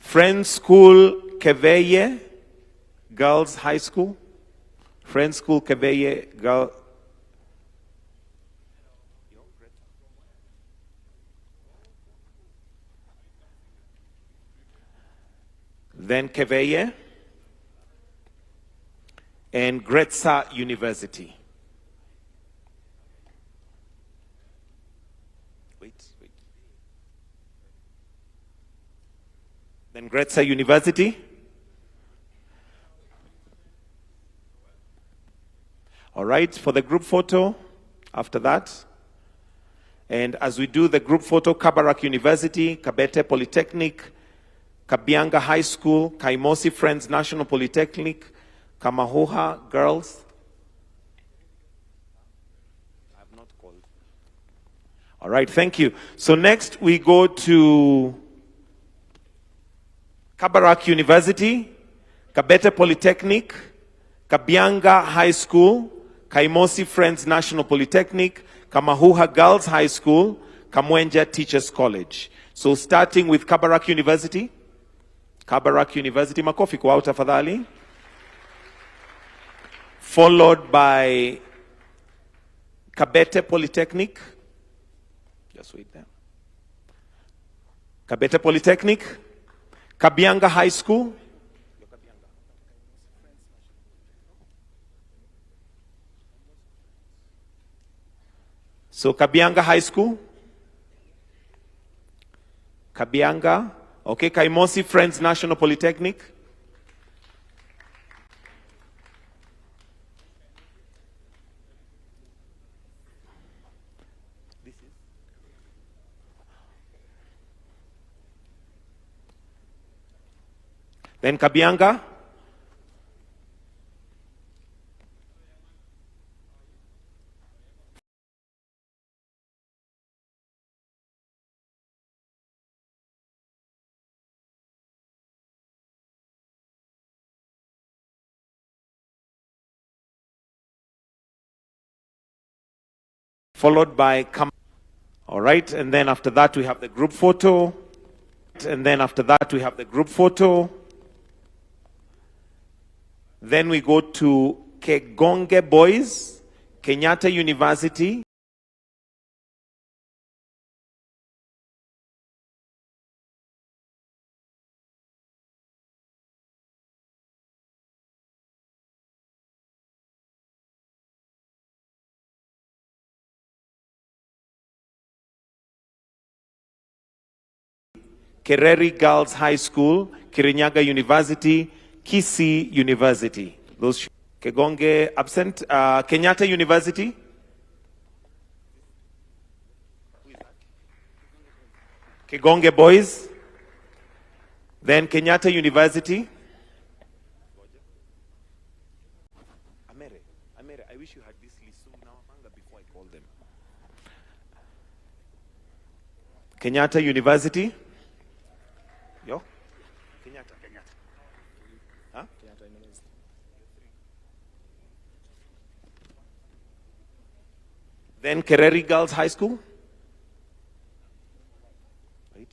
Friends School Keveye Girls High School. Friends School Keveye Girl. Then Keveye and Gretsa University. Then Gretsa University. All right, for the group photo after that. And as we do the group photo, Kabarak University, Kabete Polytechnic, Kabianga High School, Kaimosi Friends National Polytechnic, Kamahoha Girls. I have not called. All right, thank you. So next we go to Kabarak University, Kabete Polytechnic, Kabianga High School, Kaimosi Friends National Polytechnic, Kamahuha Girls High School, Kamwenja Teachers College. So starting with Kabarak University. Kabarak University, makofi kwa tafadhali. Followed by Kabete Polytechnic. Just wait there. Kabete Polytechnic. Kabianga High School. So Kabianga High School. Kabianga. Okay, Kaimosi Friends National Polytechnic. Then Kabianga. Followed by all right, and then after that we have the group photo. And then after that we have the group photo. Then we go to Kegonge Boys, Kenyatta University. Kereri Girls High School, Kirinyaga University, Kisii University. Those Kegonge absent. Kenyatta University. Kegonge Boys. Then Kenyatta University. Amere, I wish you had this list so now before I call them. Kenyatta University. Yo? Kenyatta. Huh? Then Kereri Girls High School. Right.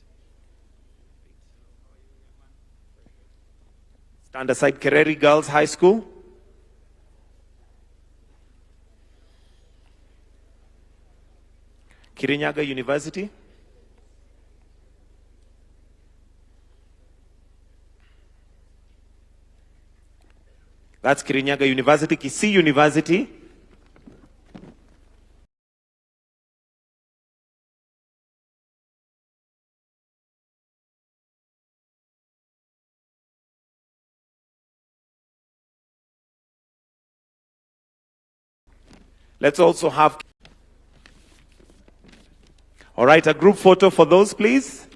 Stand aside, Kereri Girls High School. Kirinyaga University. That's Kirinyaga University. Kisii University. Let's also have, all right, a group photo for those, please.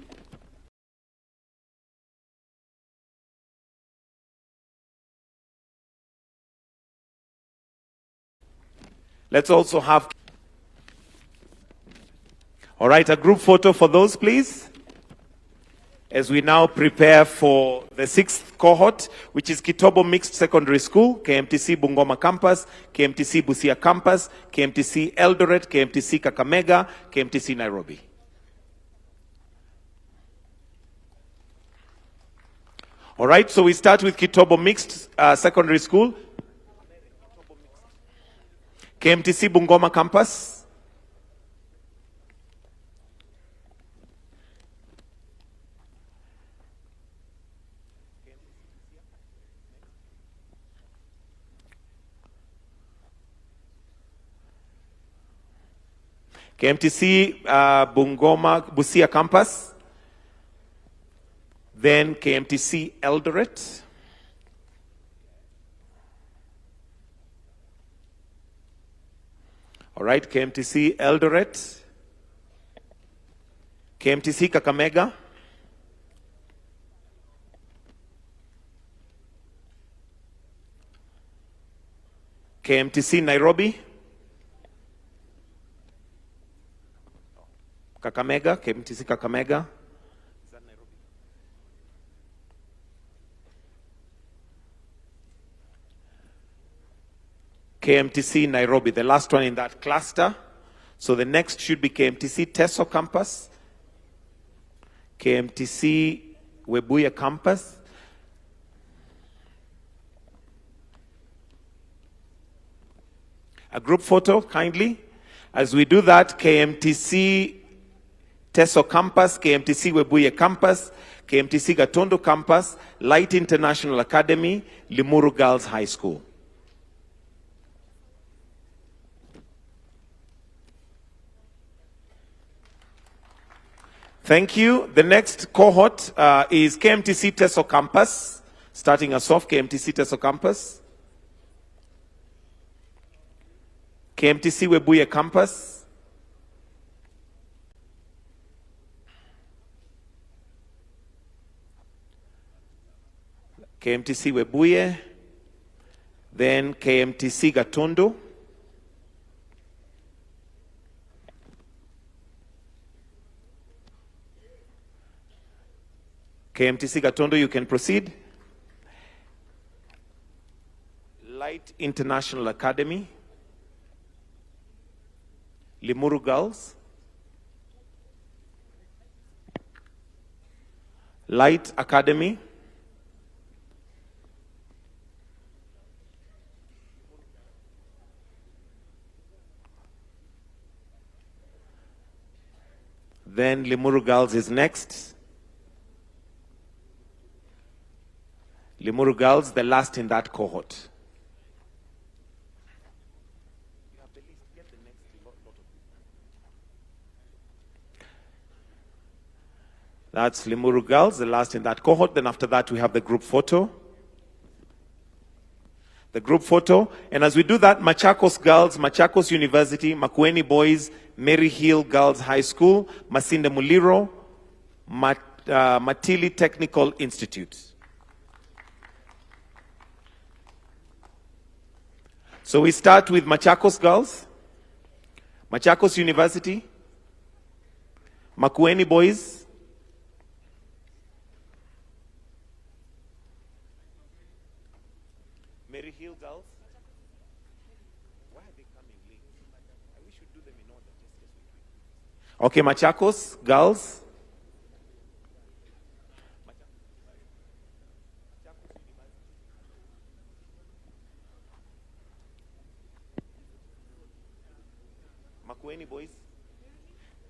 Let's also have, all right, a group photo for those, please. As we now prepare for the 6th cohort, which is Kitobo Mixed Secondary School, KMTC Bungoma Campus, KMTC Busia Campus, KMTC Eldoret, KMTC Kakamega, KMTC Nairobi. All right, so we start with Kitobo Mixed Secondary School. KMTC Bungoma Campus. KMTC Bungoma Busia Campus. Then KMTC Eldoret. All right, KMTC Eldoret. KMTC Kakamega. KMTC Nairobi. Kakamega, KMTC Kakamega. KMTC Nairobi, the last one in that cluster. So the next should be KMTC Teso Campus, KMTC Webuye Campus, a group photo, kindly. As we do that, KMTC Teso Campus, KMTC Webuye Campus, KMTC Gatondo Campus, Light International Academy, Limuru Girls High School. Thank you. The next cohort is KMTC Teso Campus, starting us off, KMTC Teso Campus. KMTC Webuye Campus. KMTC Webuye. Then KMTC Gatondo. KMTC Gatondo, you can proceed. Light International Academy. Limuru Girls. Light Academy. Then Limuru Girls is next. Limuru Girls, the last in that cohort. That's Limuru Girls, the last in that cohort. Then after that, we have the group photo. The group photo. And as we do that, Machakos Girls, Machakos University, Makueni Boys, Mary Hill Girls High School, Masinde Muliro, Matili Technical Institute. So we start with Machakos Girls, Machakos University, Makueni Boys, Mary Hill Girls. Why are they coming late? We should do them in order. Okay, Machakos Girls. Makueni Boys.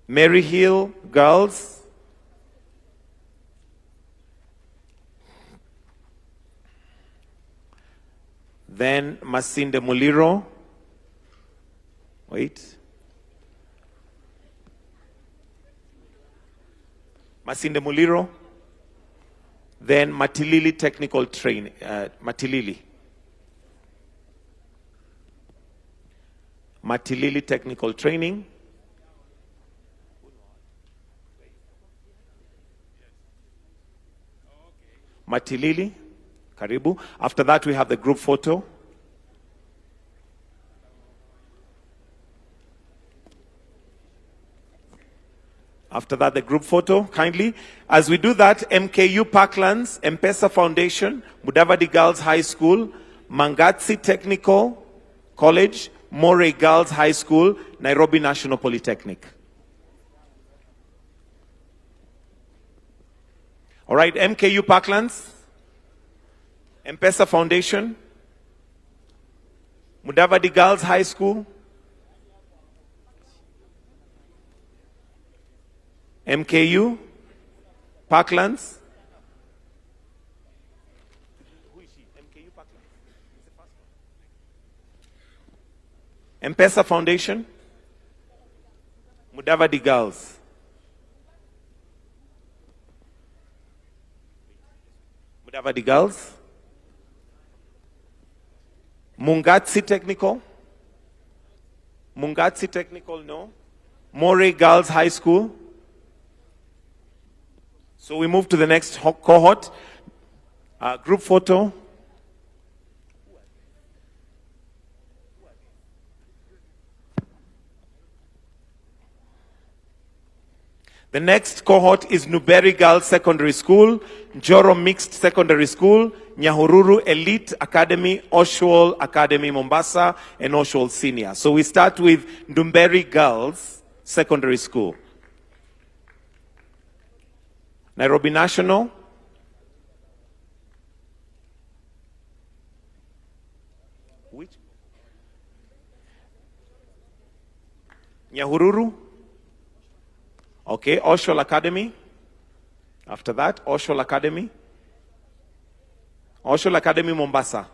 Mary Hill Girls. Then Masinde Muliro. Wait. Masinde Muliro. Then Matilili Technical Training. Matilili Technical Training. Matilili, karibu. After that, we have the group photo. After that, the group photo, kindly. As we do that, MKU Parklands, M-Pesa Foundation, Mudavadi Girls High School, Mangatsi Technical College, Moray Girls High School, Nairobi National Polytechnic. All right, MKU Parklands. M-Pesa Foundation, Mudavadi Girls High School, MKU, Parklands. M-Pesa Foundation, Mudavadi Girls. Mudavadi Girls. Mungatsi Technical. Mungatsi Technical, no. Moray Girls High School. So we move to the next cohort. Group photo. The next cohort is Newberry Girls Secondary School, Njoro Mixed Secondary School, Nyahururu Elite Academy, Oswald Academy Mombasa, and Oswald Senior. So we start with Newberry Girls Secondary School. Nairobi National. Which? Nyahururu. Okay, Oswald Academy. After that, Oswald Academy. Oswald Academy Mombasa.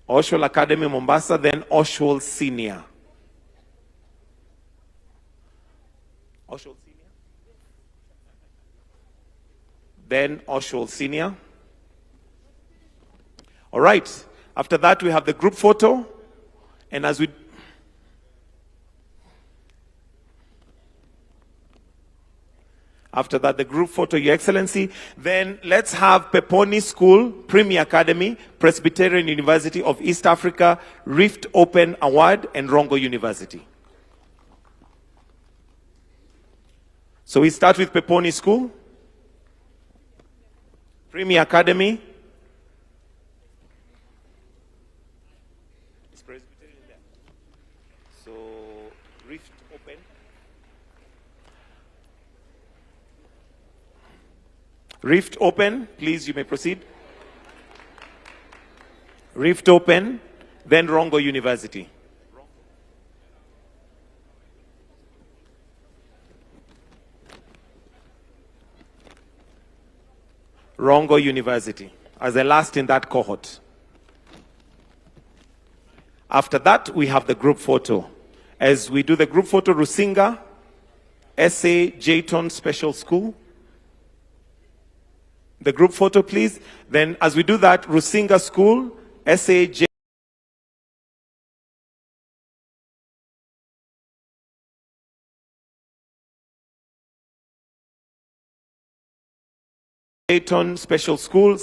Oswald Academy Mombasa, then Oswald Senior. Oswald Senior. Then Oswald Senior. All right. After that, we have the group photo. And as we After that, the group photo, Your Excellency. Then let's have Peponi School, Premier Academy, Presbyterian University of East Africa, Rift Open Award, and Rongo University. So we start with Peponi School, Premier Academy. Is Presbyterian there? So Rift Open. Rift Open, please, you may proceed. Rift Open, then Rongo University. Rongo University, as the last in that cohort. After that, we have the group photo. As we do the group photo, Rusinga, SA Jayton Special School. The group photo, please. Then as we do that, Rusinga School, SA Jayton Special School.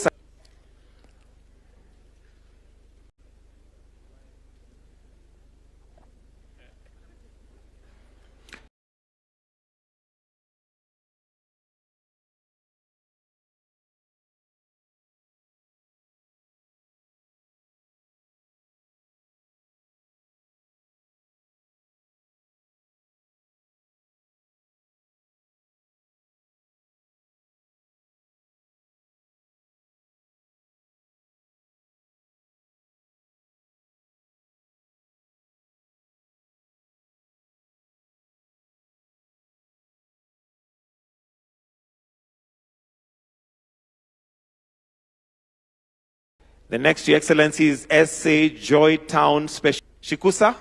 The next, Your Excellency, is SA Joy Town Special. Shikusa?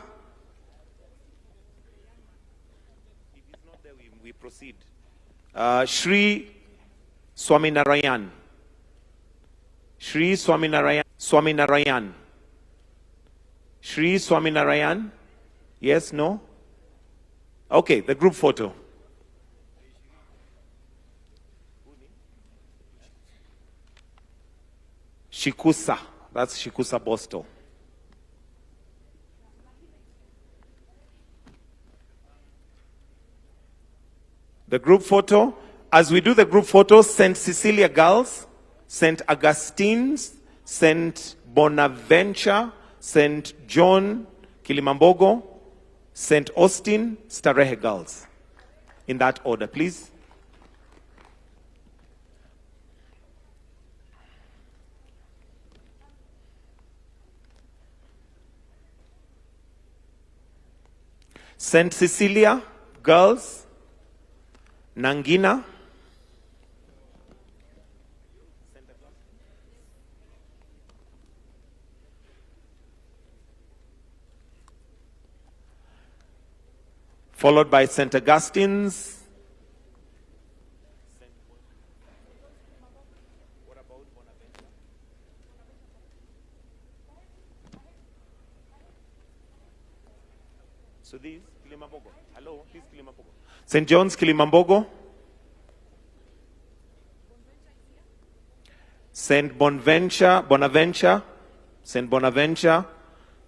If he's not there, we proceed. Shri Swaminarayan. Shri Swaminarayan. Swaminarayan. Shri Swaminarayan. Yes, no? Okay, the group photo. Shikusa. That's Shikusa Bosto. The group photo. As we do the group photo, St. Cecilia Girls, St. Augustine's, St. Bonaventure, St. John Kilimambogo, St. Austin, Starehe Girls. In that order, please. St. Cecilia Girls, Nangina. Followed by St. Augustine's. So these, Kilimambogo. Hello, this Kilimambogo. St. John's Kilimambogo. St. Bonaventure, St. Bonaventure,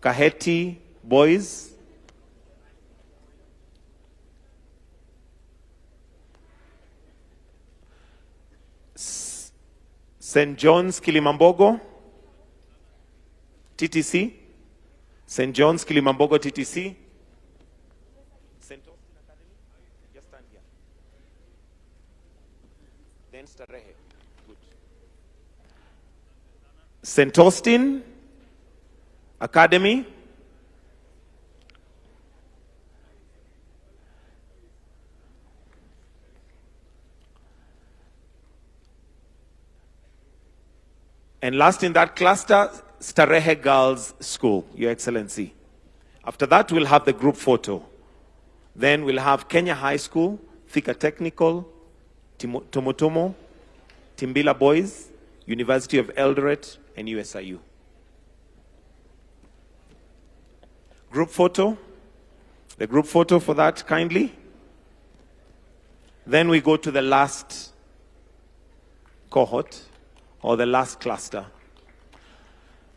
Kaheti Boys. St. John's Kilimambogo, TTC. St. John's Kilimambogo, TTC. St. Austin Academy, just stand here. Then Starehe. Good. St. Austin Academy. And last in that cluster, Starehe Girls School, Your Excellency. After that, we'll have the group photo. Then we'll have Kenya High School, Thika Technical, Tomotomo, Timbila Boys, University of Eldoret, and USIU. Group photo. The group photo for that, kindly. Then we go to the last cohort, or the last cluster.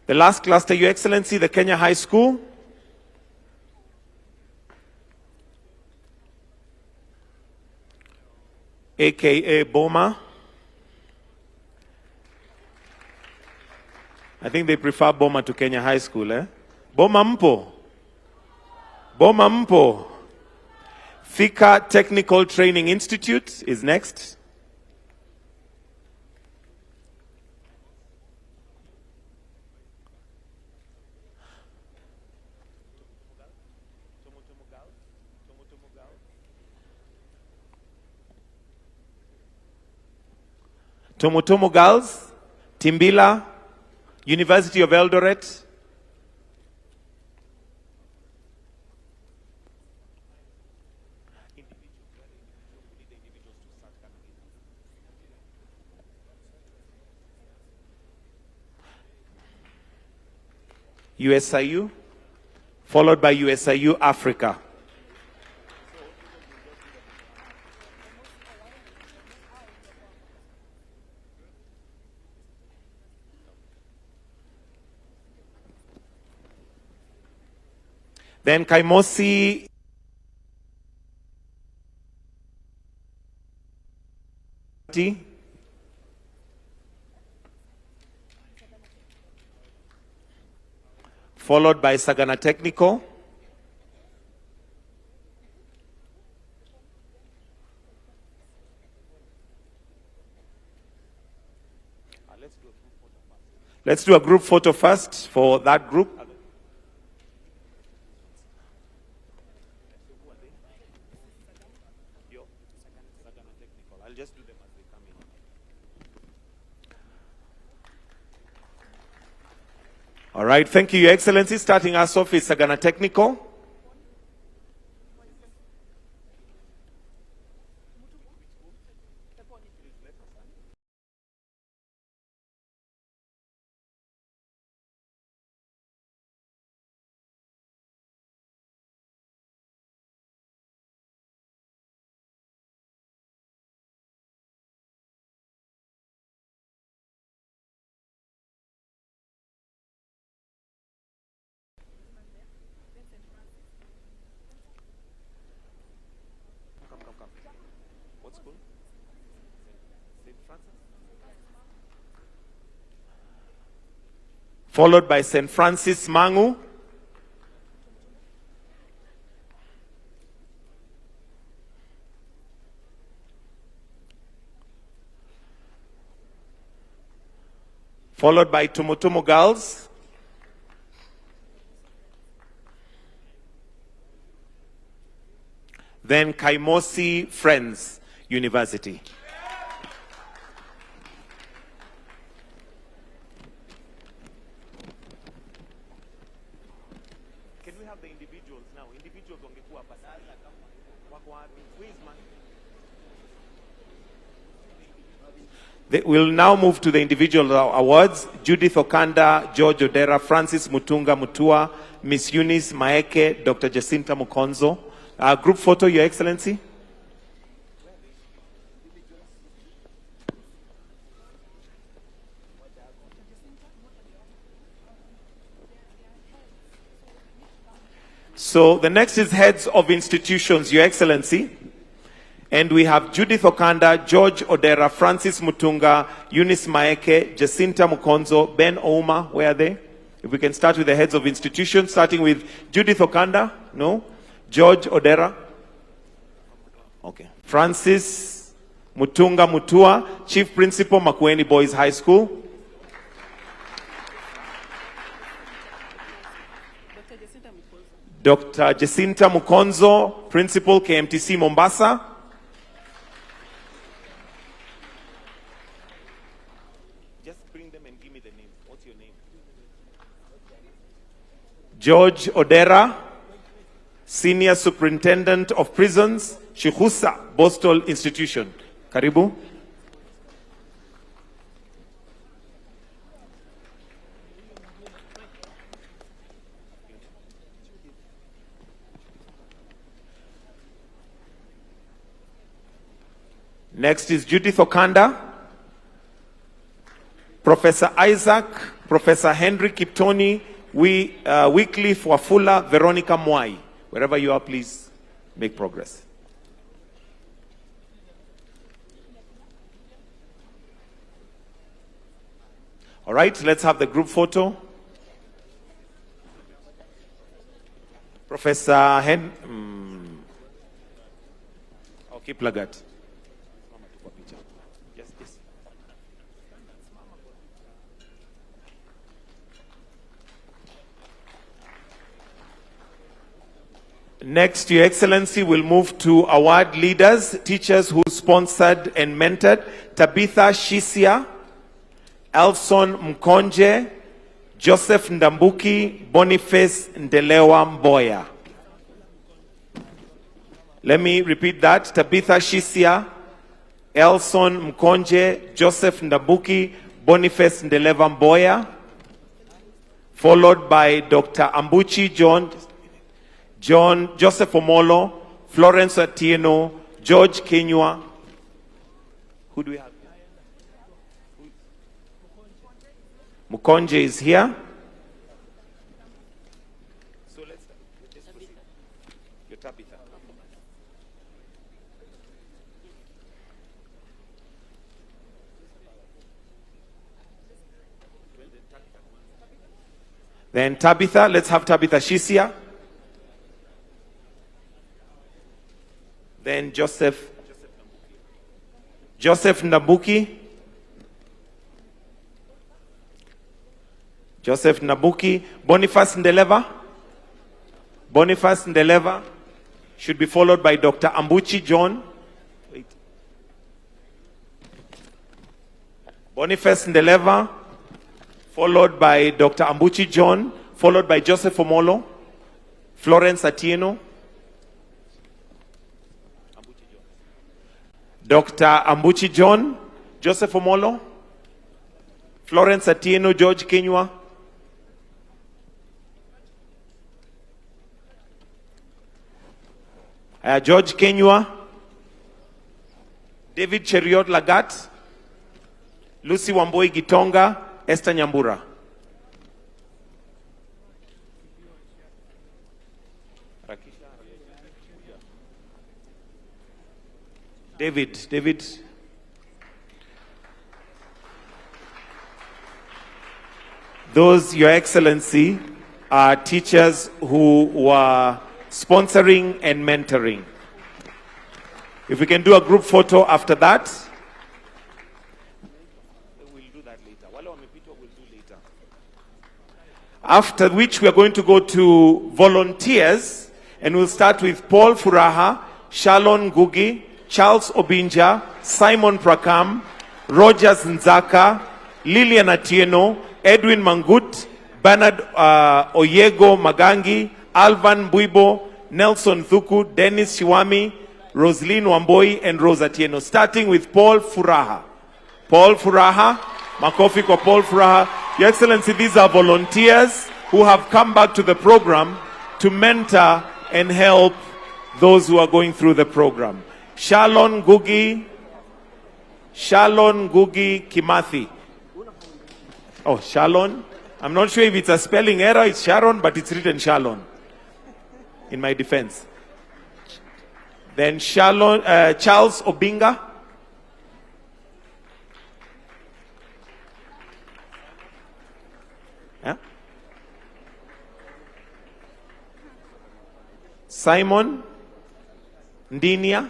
The last cluster, Your Excellency, the Kenya High School. AKA Boma. I think they prefer Boma to Kenya High School, eh? Boma mpo. Boma mpo. Thika Technical Training Institute is next. Tomotomo Girls, Timbila, University of Eldoret. USIU, followed by USIU Africa. Then Kaimosi followed by Sagana Technical. Let's do a group photo first for that group. I'll just do them as they come in. All right, thank you, Your Excellency. Starting us off is Sagana Technical. What school? St. Francis? Followed by St. Francis Mangu. Followed by Tomotomo Girls. then Kaimosi Friends University. Can we have the individuals now? Individuals wangekuwa hapa sasa. Wako wapi? Who is man? We'll now move to the individual awards. Judith Okanda, George Odera, Francis Mutunga Mutua, Miss Eunice Maeke, Dr. Jacinta Mukonzo. Group photo, Your Excellency. So the next is heads of institutions, Your Excellency. And we have Judith Okanda, George Odera, Francis Mutunga, Eunice Maeke, Jacinta Mukonzo, Ben Ouma. Where are they? If we can start with the heads of institutions, starting with Judith Okanda. No? George Odera. Okay. Francis Mutunga Mutua, Chief Principal, Makueni Boys High School. Dr. Jacinta Mukonzo, Principal, KMTC Mombasa. George Odera, Senior Superintendent of Prisons, Shikusa, Bostol Institution. Karibu. Next is Judith Okanda, Professor Isaac, Professor Henry Kiptoni, Wycliffe Wafula, Veronica Mwai. Wherever you are, please make progress. All right, let's have the group photo. Professor Okay, Plagat. Next, Your Excellency, will move to award leaders, teachers who sponsored and mentored: Tabitha Shisia, Elson Mkonje, Joseph Ndambuki, Boniface Ndelewa Mboya. Let me repeat that. Tabitha Shisia, Elson Mkonje, Joseph Ndambuki, Boniface Ndelewa Mboya, followed by Dr. Ambuchi John Joseph Omolo, Florence Atieno, George Kenywa. Who do we have? Mukonje is here. So let's just proceed. Your Tabitha. Then Tabitha, let's have Tabitha Shisia. Then Joseph Ndambuki. Joseph Ndambuki. Boniface Ndeleva should be followed by Dr. Ambuchi John. Wait. Boniface Ndeleva, followed by Dr. Ambuchi John, followed by Joseph Omolo, Florence Atieno, Dr. Ambuchi John, Joseph Omolo, Florence Atieno, George Kenywa, George Kenywa, David Cheriot Lagat, Lucy Wamboi Gitonga, Esther Nyambura. David. Those, Your Excellency, are teachers who were sponsoring and mentoring. If we can do a group photo after that. We'll do that later. We'll do later. After which we are going to go to volunteers, and we'll start with Paul Furaha, Shalon Gugi, Charles Obinja, Simon Prakam, Rogers Nzaka, Lilian Atieno, Edwin Mangut, Bernard Oyego Magangi, Alvan Buibo, Nelson Thuku, Dennis Shiwami, Roslyn Wamboi, and Rose Atieno. Starting with Paul Furaha. Paul Furaha, makofi kwa Paul Furaha. Your Excellency, these are volunteers who have come back to the program to mentor and help those who are going through the program. Shalon Gugi Kimathi. Oh, Shalon. I'm not sure if it's a spelling error, it's Sharon, but it's written Shalon, in my defense. Then Charles Obinga. Yeah? Simon Ndinia.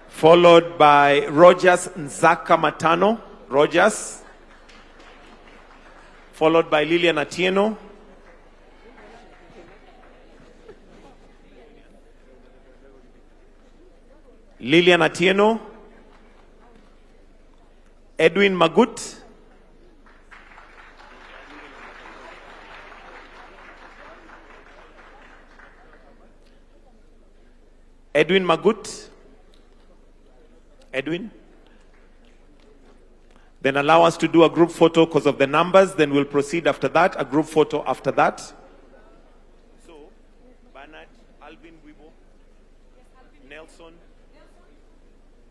Followed by Rogers Nzaka Matano. Rogers. Followed by Lilian Atieno. Edwin Magut. Edwin. Then allow us to do a group photo because of the numbers. Then we'll proceed after that. A group photo after that. So, Bernard, Alvin Wibo, Nelson,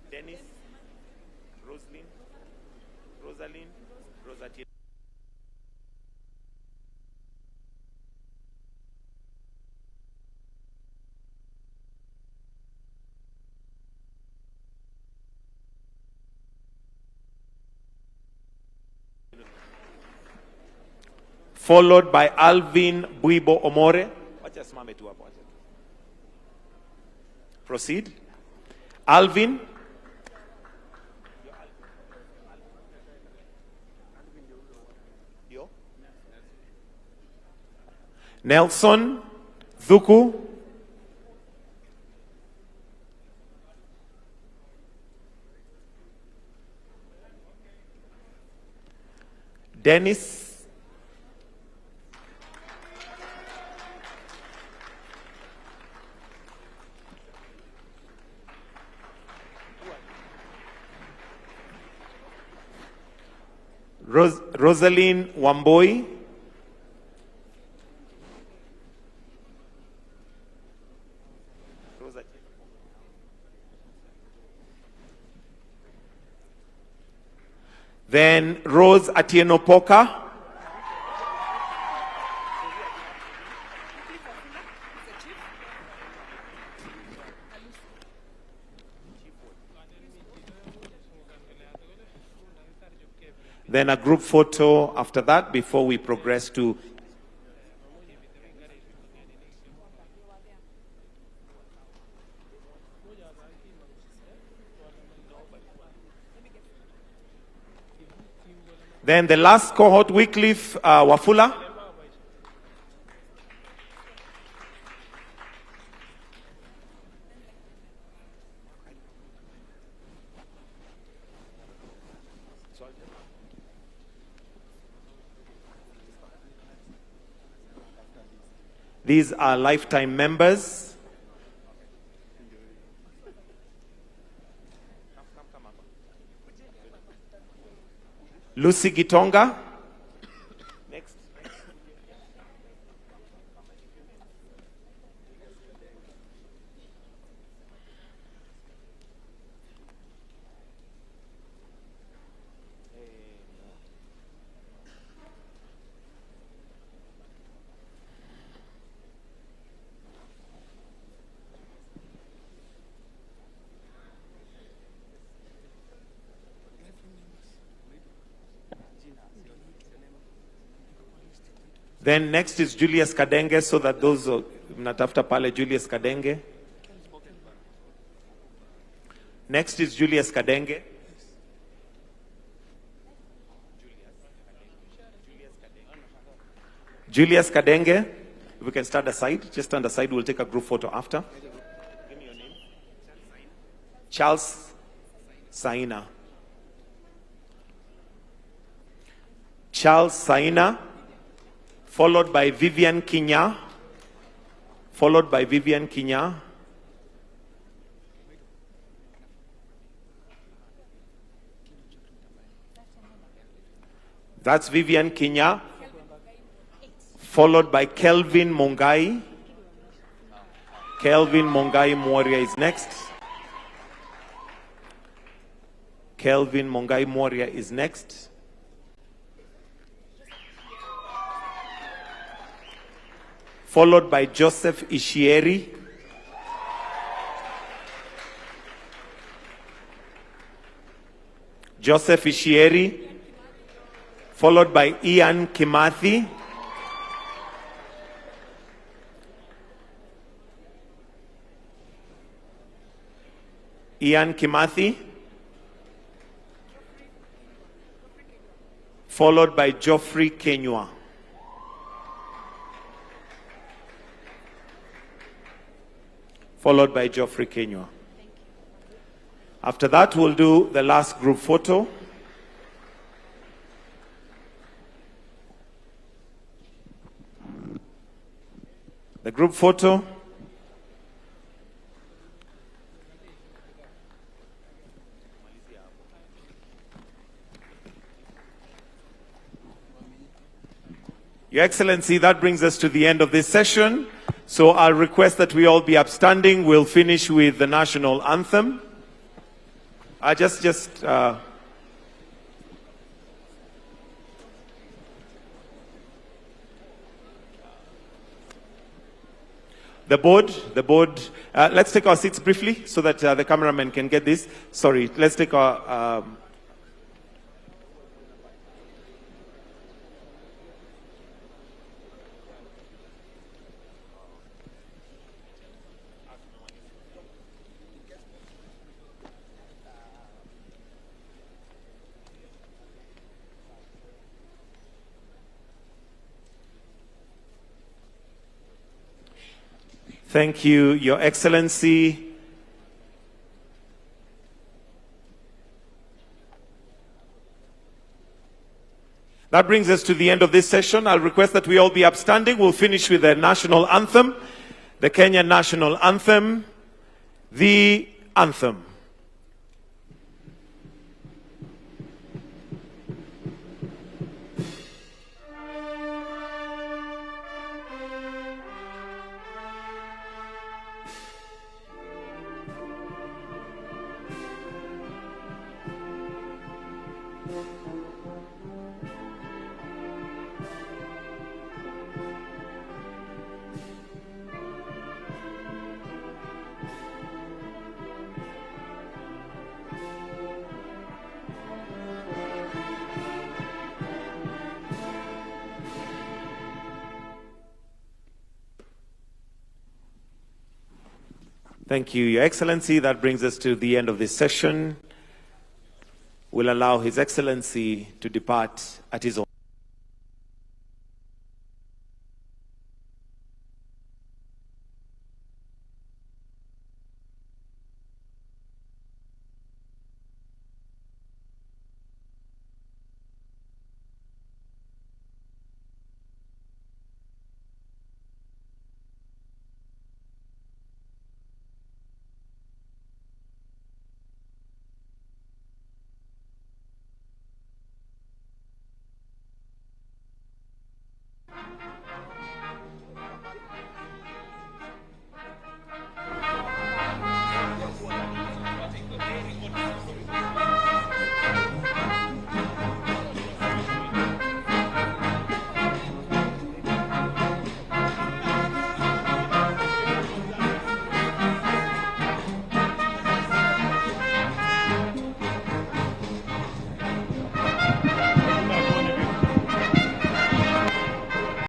Dennis, Rosalind, Rosati. Followed by Alvin Buibo Omore. Proceed. Alvin. Nelson Thuku. Dennis. Rosaline Wamboi. Then Rose Atieno Poka. Then a group photo after that before we progress to then the last cohort, Wycliffe Wafula. These are lifetime members. Lucy Gitonga. Next. Then next is Julius Kadenge, so that those mnatafuta pale Julius Kadenge. Next is Julius Kadenge. Julius Kadenge, if we can stand aside, just stand aside, we'll take a group photo after. Give me your name. Charles Saina. Charles Saina, followed by Vivian Kinya, followed by Vivian Kinya. That's Vivian Kinya, followed by Kelvin Mongai. Kelvin Mongai Moria is next. Kelvin Mongai Moria is next. Followed by Joseph Ishieri. Joseph Ishieri. Followed by Ian Kimathi. Ian Kimathi. Followed by Geoffrey Kenywa. Followed by Geoffrey Kenywa. After that, we'll do the last group photo. The group photo. Your Excellency, that brings us to the end of this session. So I'll request that we all be upstanding. We'll finish with the national anthem. The board, let's take our seats briefly so that the cameraman can get this. Sorry, let's take our... Thank you, Your Excellency. That brings us to the end of this session. I'll request that we all be upstanding. We'll finish with the national anthem, the Kenyan national anthem, the anthem. Thank you, Your Excellency. That brings us to the end of this session. We'll allow His Excellency to depart at his own